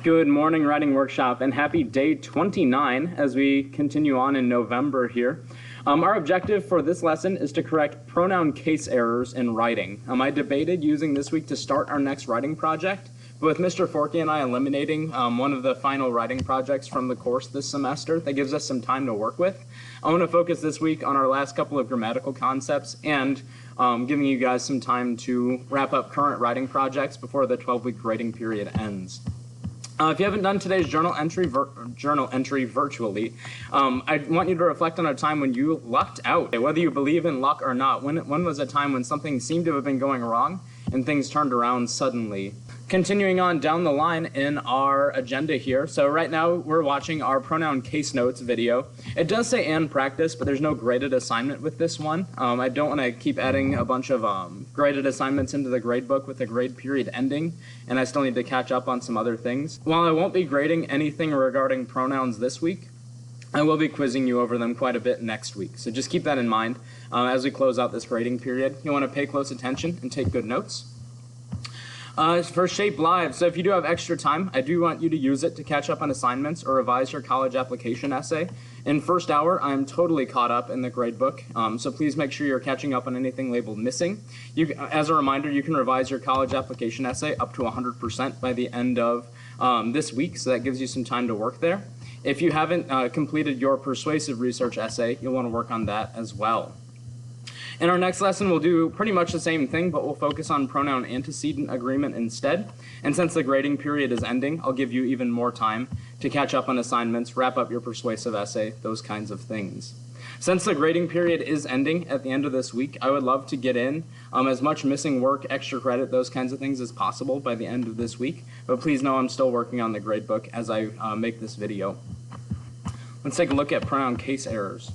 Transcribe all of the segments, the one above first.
Good morning, writing workshop, and happy day 29 as we continue on in November here. Our objective for this lesson is to correct pronoun case errors in writing. I debated using this week to start our next writing project, but with Mr. Forkey and I eliminating one of the final writing projects from the course this semester, that gives us some time to work with. I want to focus this week on our last couple of grammatical concepts and giving you guys some time to wrap up current writing projects before the 12-week grading period ends. If you haven't done today's journal entry virtually, I want you to reflect on a time when you lucked out. Whether you believe in luck or not, when was a time when something seemed to have been going wrong and things turned around suddenly? Continuing on down the line in our agenda here. So right now we're watching our pronoun case notes video. It does say and practice, but there's no graded assignment with this one. I don't want to keep adding a bunch of graded assignments into the grade book with the grade period ending, and I still need to catch up on some other things. While I won't be grading anything regarding pronouns this week, I will be quizzing you over them quite a bit next week. So just keep that in mind as we close out this grading period. You want to pay close attention and take good notes. For Shape Live, so if you do have extra time, I do want you to use it to catch up on assignments or revise your college application essay. In first hour, I'm totally caught up in the grade book, so please make sure you're catching up on anything labeled missing. As a reminder, you can revise your college application essay up to 100% by the end of this week, so that gives you some time to work there. If you haven't completed your persuasive research essay, you'll want to work on that as well. In our next lesson, we'll do pretty much the same thing, but we'll focus on pronoun antecedent agreement instead. And since the grading period is ending, I'll give you even more time to catch up on assignments, wrap up your persuasive essay, those kinds of things. Since the grading period is ending at the end of this week, I would love to get in as much missing work, extra credit, those kinds of things as possible by the end of this week. But please know I'm still working on the grade book as I make this video. Let's take a look at pronoun case errors.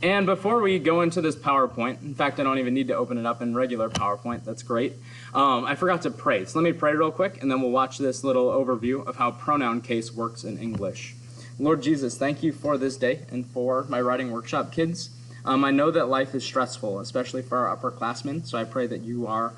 And before we go into this PowerPoint, in fact, I don't even need to open it up in regular PowerPoint, that's great. I forgot to pray, so let me pray real quick, and then we'll watch this little overview of how pronoun case works in English. Lord Jesus, thank you for this day and for my writing workshop kids. I know that life is stressful, especially for our upperclassmen, so I pray that you are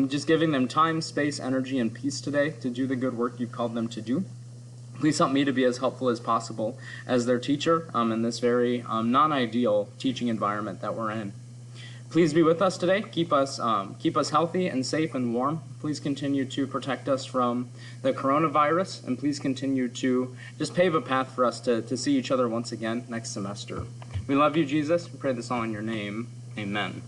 just giving them time, space, energy, and peace today to do the good work you've called them to do. Please help me to be as helpful as possible as their teacher in this very non-ideal teaching environment that we're in. Please be with us today. Keep us healthy and safe and warm. Please continue to protect us from the coronavirus, and please continue to just pave a path for us to see each other once again next semester. We love you, Jesus. We pray this all in your name. Amen.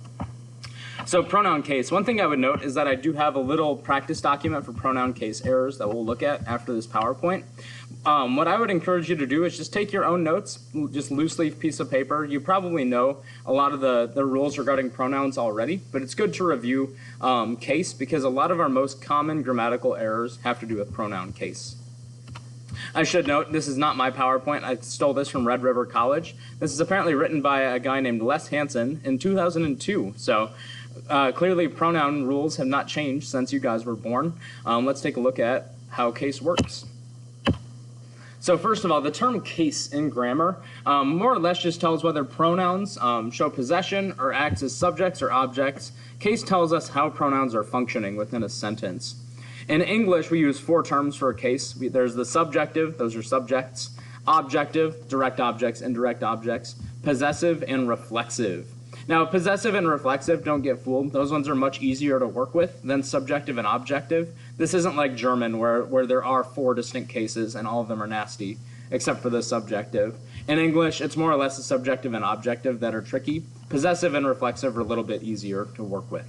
So pronoun case. One thing I would note is that I do have a little practice document for pronoun case errors that we'll look at after this PowerPoint. What I would encourage you to do is just take your own notes, just loose leaf piece of paper. You probably know a lot of the rules regarding pronouns already, but it's good to review case because a lot of our most common grammatical errors have to do with pronoun case. I should note, this is not my PowerPoint. I stole this from Red River College. This is apparently written by a guy named Les Hansen in 2002, so clearly pronoun rules have not changed since you guys were born. Let's take a look at how case works. So first of all, the term case in grammar more or less just tells whether pronouns show possession or acts as subjects or objects. Case tells us how pronouns are functioning within a sentence. In English, we use four terms for a case. There's the subjective, those are subjects, objective, direct objects, indirect objects, possessive, and reflexive. Now, possessive and reflexive, don't get fooled. Those ones are much easier to work with than subjective and objective. This isn't like German where there are four distinct cases and all of them are nasty, except for the subjective. In English, it's more or less the subjective and objective that are tricky. Possessive and reflexive are a little bit easier to work with.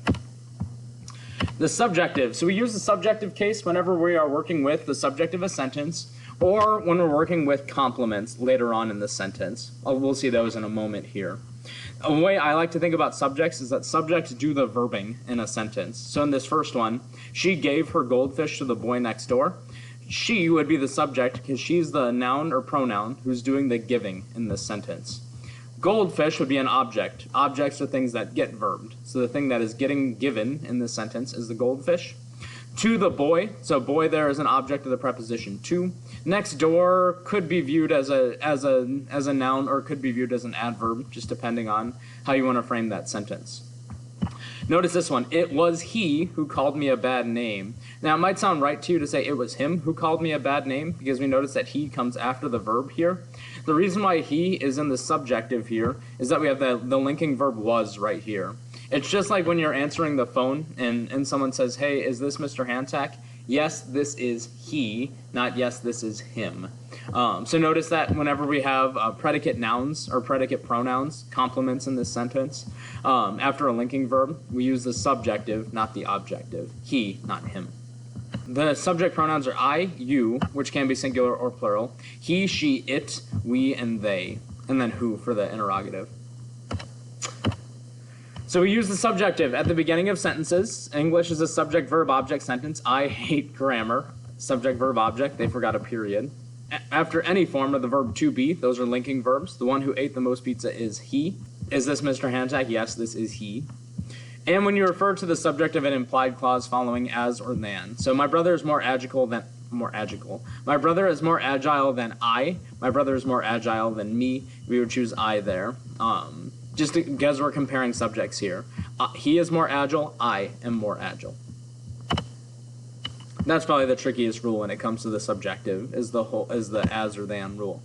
The subjective. So we use the subjective case whenever we are working with the subject of a sentence or when we're working with complements later on in the sentence. We'll see those in a moment here. A way I like to think about subjects is that subjects do the verbing in a sentence. So in this first one, she gave her goldfish to the boy next door. She would be the subject because she's the noun or pronoun who's doing the giving in this sentence. Goldfish would be an object. Objects are things that get verbed. So the thing that is getting given in this sentence is the goldfish. To the boy, so boy there is an object of the preposition to. Next door could be viewed as a noun or could be viewed as an adverb, just depending on how you want to frame that sentence. Notice this one. It was he who called me a bad name. Now, it might sound right to you to say it was him who called me a bad name, because we notice that he comes after the verb here. The reason why he is in the subjective here is that we have the linking verb was right here. It's just like when you're answering the phone and someone says, hey, is this Mr. Hantak? Yes, this is he, not yes, this is him. So notice that whenever we have predicate nouns or predicate pronouns, complements in this sentence, after a linking verb, we use the subjective, not the objective. He, not him. The subject pronouns are I, you, which can be singular or plural, he, she, it, we, and they, and then who for the interrogative. So we use the subjective at the beginning of sentences. English is a subject-verb-object sentence. I hate grammar. Subject-verb-object, they forgot a period. After any form of the verb to be, those are linking verbs. The one who ate the most pizza is he. Is this Mr. Hantak? Yes, this is he. And when you refer to the subject of an implied clause following as or than. So my brother is more agile than My brother is more agile than I. My brother is more agile than me. We would choose I there. Just because we're comparing subjects here. He is more agile, I am more agile. That's probably the trickiest rule when it comes to the subjective, is the as or than rule.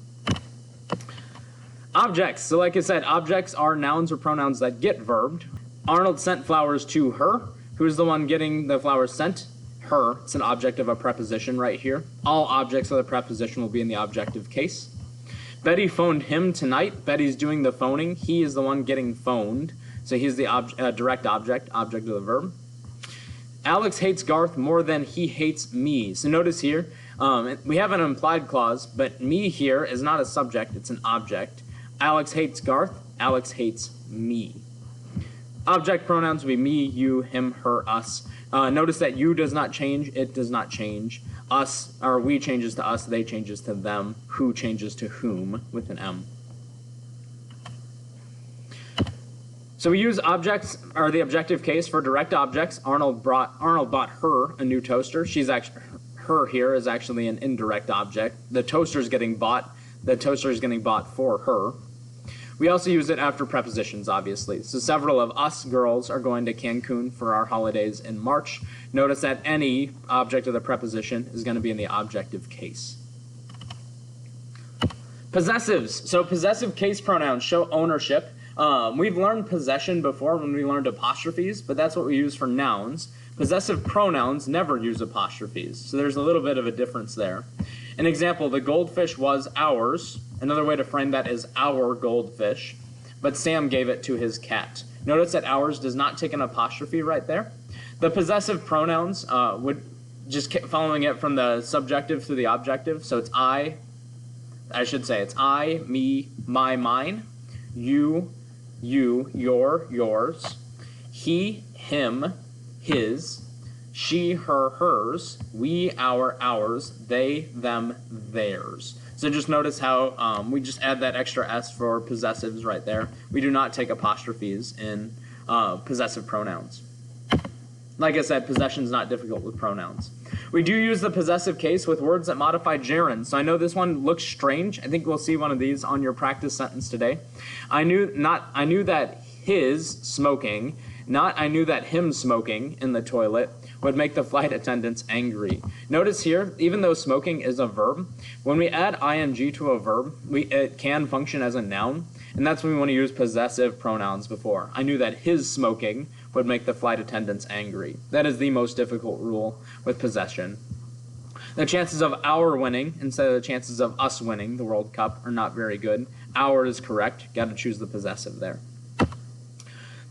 Objects. So like I said, objects are nouns or pronouns that get verbed. Arnold sent flowers to her. Who's the one getting the flowers sent? Her. It's an object of a preposition right here. All objects of the preposition will be in the objective case. Betty phoned him tonight. Betty's doing the phoning. He is the one getting phoned. So he's the direct object of the verb. Alex hates Garth more than he hates me. So notice here, we have an implied clause, but me here is not a subject, it's an object. Alex hates Garth. Alex hates me. Object pronouns will be me, you, him, her, us. Notice that you does not change, it does not change. Us, or we changes to us, they changes to them, who changes to whom with an M. So we use objects, or the objective case for direct objects. Arnold bought her a new toaster. Her here is actually an indirect object. The toaster is getting bought. The toaster is getting bought for her. We also use it after prepositions, obviously. So several of us girls are going to Cancun for our holidays in March. Notice that any object of the preposition is going to be in the objective case. Possessives. So possessive case pronouns show ownership. We've learned possession before when we learned apostrophes, but that's what we use for nouns. Possessive pronouns never use apostrophes, so there's a little bit of a difference there. An example, the goldfish was ours. Another way to frame that is our goldfish, but Sam gave it to his cat. Notice that ours does not take an apostrophe right there. The possessive pronouns would just following it from the subjective to the objective, so it's I should say it's I, me, my, mine, you, your, yours, he, him, his, she, her, hers, we, our, ours, they, them, theirs. So just notice how we just add that extra S for possessives right there. We do not take apostrophes in possessive pronouns. Like I said, possession is not difficult with pronouns. We do use the possessive case with words that modify gerund. So I know this one looks strange. I think we'll see one of these on your practice sentence today. I knew that his smoking, not I knew that him smoking in the toilet would make the flight attendants angry. Notice here, even though smoking is a verb, when we add ing to a verb, it can function as a noun, and that's when we want to use possessive pronouns before. I knew that his smoking would make the flight attendants angry. That is the most difficult rule with possession. The chances of our winning instead of the chances of us winning the World Cup are not very good. Our is correct. Got to choose the possessive there.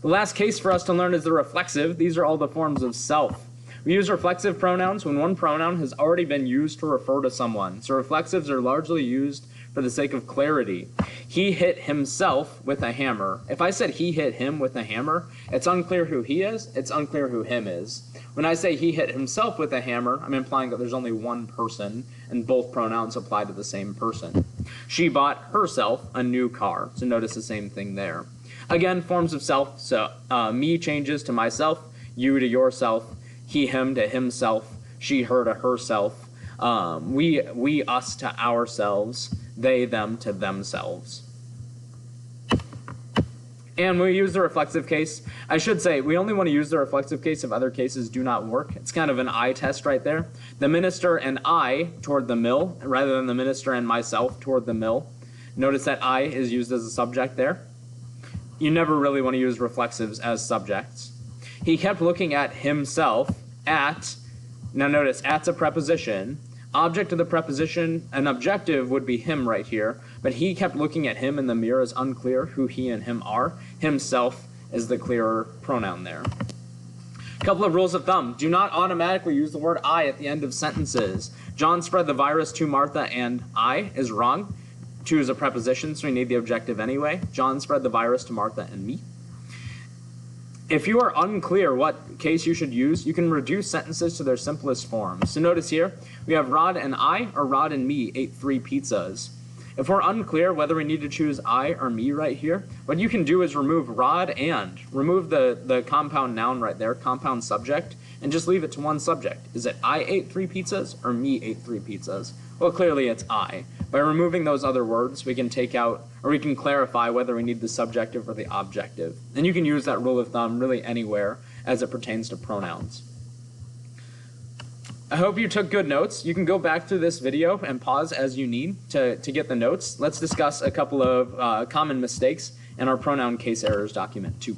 The last case for us to learn is the reflexive. These are all the forms of self. We use reflexive pronouns when one pronoun has already been used to refer to someone. So reflexives are largely used for the sake of clarity. He hit himself with a hammer. If I said he hit him with a hammer, it's unclear who he is, it's unclear who him is. When I say he hit himself with a hammer, I'm implying that there's only one person, and both pronouns apply to the same person. She bought herself a new car, so notice the same thing there. Again, forms of self, so me changes to myself, you to yourself, he, him to himself, she, her to herself, we, us to ourselves, they, them to themselves. And we use the reflexive case. I should say, we only want to use the reflexive case if other cases do not work. It's kind of an I test right there. The minister and I toward the mill, rather than the minister and myself toward the mill. Notice that I is used as a subject there. You never really want to use reflexives as subjects. He kept looking at himself at, now notice, at's a preposition. Object of the preposition, an objective would be him right here, but he kept looking at him in the mirror is unclear who he and him are. Himself is the clearer pronoun there. Couple of rules of thumb. Do not automatically use the word I at the end of sentences. John spread the virus to Martha and I is wrong. To is a preposition, so we need the objective anyway. John spread the virus to Martha and me. If you are unclear what case you should use, you can reduce sentences to their simplest form. So notice here, we have Rod and I, or Rod and me ate 3 pizzas. If we're unclear whether we need to choose I or me right here, what you can do is remove Rod and. Remove the compound noun right there, compound subject, and just leave it to one subject. Is it I ate 3 pizzas or me ate 3 pizzas? Well, clearly it's I. By removing those other words, we can take out, or we can clarify whether we need the subjective or the objective. And you can use that rule of thumb really anywhere as it pertains to pronouns. I hope you took good notes. You can go back through this video and pause as you need to get the notes. Let's discuss a couple of common mistakes in our pronoun case errors document 2.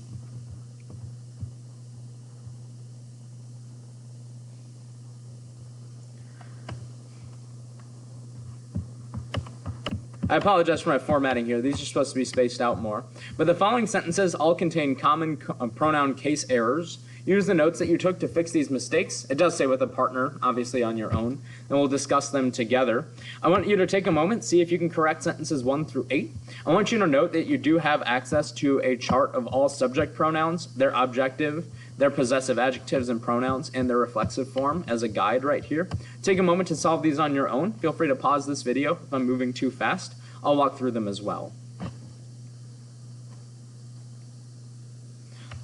I apologize for my formatting here. These are supposed to be spaced out more. But the following sentences all contain common pronoun case errors. Use the notes that you took to fix these mistakes. It does say with a partner, obviously on your own, and we'll discuss them together. I want you to take a moment, see if you can correct sentences 1 through 8. I want you to note that you do have access to a chart of all subject pronouns, their objective, their possessive adjectives and pronouns, and their reflexive form as a guide right here. Take a moment to solve these on your own. Feel free to pause this video if I'm moving too fast. I'll walk through them as well.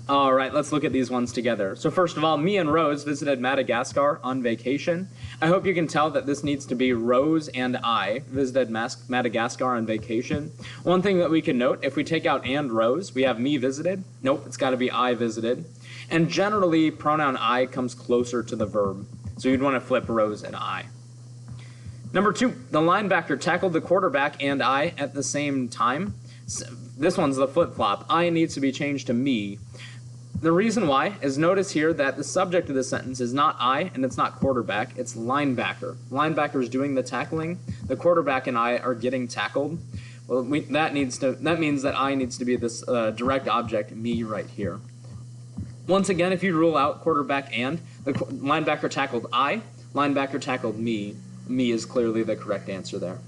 All right, let's look at these ones together. So first of all, me and Rose visited Madagascar on vacation. I hope you can tell that this needs to be Rose and I visited Madagascar on vacation. One thing that we can note, if we take out and Rose, we have me visited. Nope, it's got to be I visited. And generally, pronoun I comes closer to the verb. So you'd want to flip Rose and I. Number 2, the linebacker tackled the quarterback and I at the same time. This one's the flip-flop. I needs to be changed to me. The reason why is notice here that the subject of the sentence is not I and it's not quarterback, it's linebacker. Linebacker is doing the tackling. The quarterback and I are getting tackled. Well, that means that I needs to be this direct object, me, right here. Once again, if you rule out quarterback and, the linebacker tackled I, linebacker tackled me. Me is clearly the correct answer there.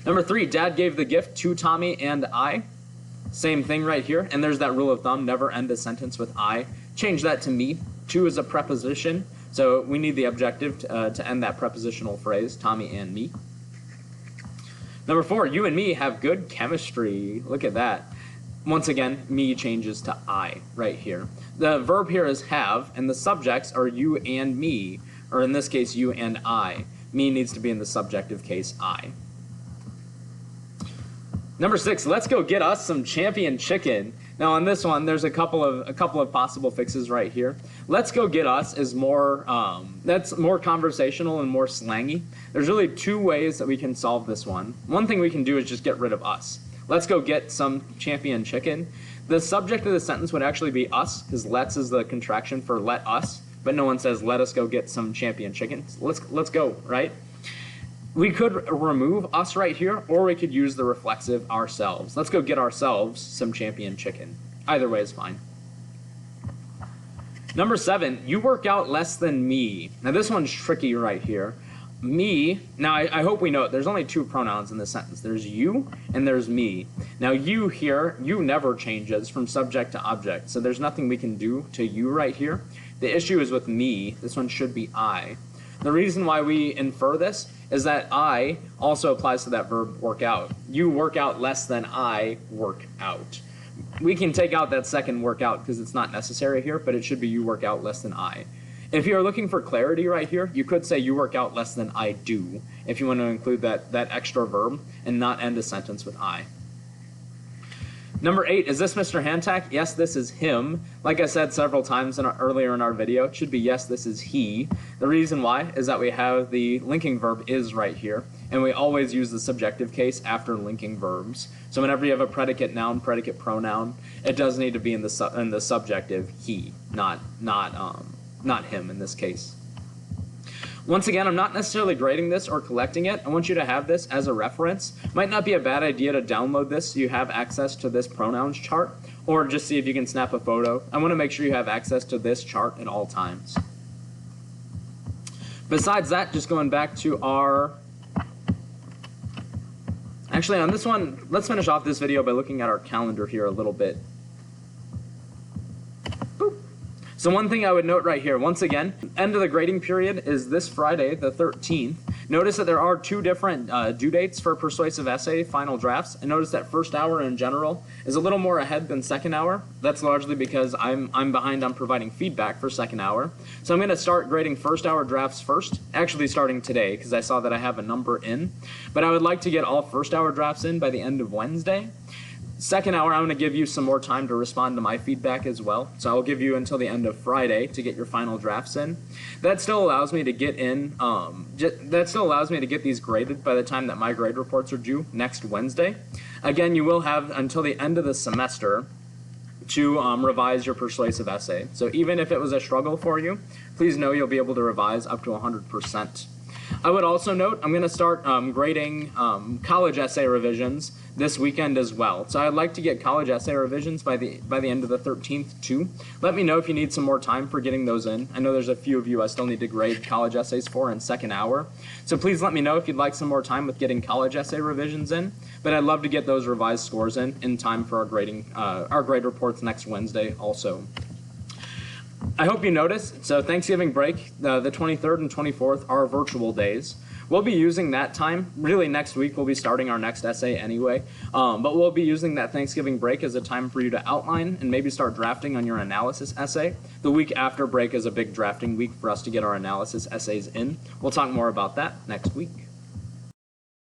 Number 3, Dad gave the gift to Tommy and I. Same thing right here, and there's that rule of thumb, never end a sentence with I. Change that to me. To is a preposition, so we need the objective to end that prepositional phrase, Tommy and me. Number 4, you and me have good chemistry. Look at that. Once again, me changes to I right here. The verb here is have, and the subjects are you and me, or in this case, you and I. Me needs to be in the subjective case, I. Number 6, let's go get us some champion chicken. Now on this one, there's a couple of possible fixes right here. Let's go get us is more, that's more conversational and more slangy. There's really 2 ways that we can solve this one. One thing we can do is just get rid of us. Let's go get some champion chicken. The subject of the sentence would actually be us, because let's is the contraction for let us, but no one says let us go get some champion chicken. Let's go, right? We could remove us right here, or we could use the reflexive ourselves. Let's go get ourselves some champion chicken. Either way is fine. Number 7, you work out less than me. Now this one's tricky right here. Me, now I hope we know it. There's only 2 pronouns in this sentence. There's you and there's me. Now you here, you never changes from subject to object, so there's nothing we can do to you right here. The issue is with me. This one should be I. The reason why we infer this is that I also applies to that verb work out. You work out less than I work out. We can take out that second work out because it's not necessary here, but it should be you work out less than I. If you're looking for clarity right here, you could say you work out less than I do if you want to include that extra verb and not end a sentence with I. Number 8, is this Mr. Hantak? Yes, this is him. Like I said several times earlier in our video, it should be yes, this is he. The reason why is that we have the linking verb is right here, and we always use the subjective case after linking verbs. So whenever you have a predicate noun, predicate pronoun, it does need to be in the subjective he, not him in this case. Once again, I'm not necessarily grading this or collecting it. I want you to have this as a reference. Might not be a bad idea to download this so you have access to this pronouns chart, or just see if you can snap a photo. I want to make sure you have access to this chart at all times. Besides that, just going back to our... Actually, on this one, let's finish off this video by looking at our calendar here a little bit. So one thing I would note right here, once again, end of the grading period is this Friday, the 13th. Notice that there are 2 different due dates for persuasive essay final drafts. And notice that first hour in general is a little more ahead than second hour. That's largely because I'm behind on providing feedback for second hour. So I'm going to start grading first hour drafts first, actually starting today because I saw that I have a number in. But I would like to get all first hour drafts in by the end of Wednesday. Second hour, I'm going to give you some more time to respond to my feedback as well. So I'll give you until the end of Friday to get your final drafts in. That still allows me to get these graded by the time that my grade reports are due next Wednesday. Again, you will have until the end of the semester to revise your persuasive essay. So even if it was a struggle for you, please know you'll be able to revise up to 100%. I would also note I'm going to start grading college essay revisions this weekend as well. So I'd like to get college essay revisions by the end of the 13th too. Let me know if you need some more time for getting those in. I know there's a few of you I still need to grade college essays for in second hour. So please let me know if you'd like some more time with getting college essay revisions in. But I'd love to get those revised scores in time for our grade reports next Wednesday also. I hope you noticed, so Thanksgiving break, the 23rd and 24th are virtual days. We'll be using that time, really next week we'll be starting our next essay anyway, but we'll be using that Thanksgiving break as a time for you to outline and maybe start drafting on your analysis essay. The week after break is a big drafting week for us to get our analysis essays in. We'll talk more about that next week.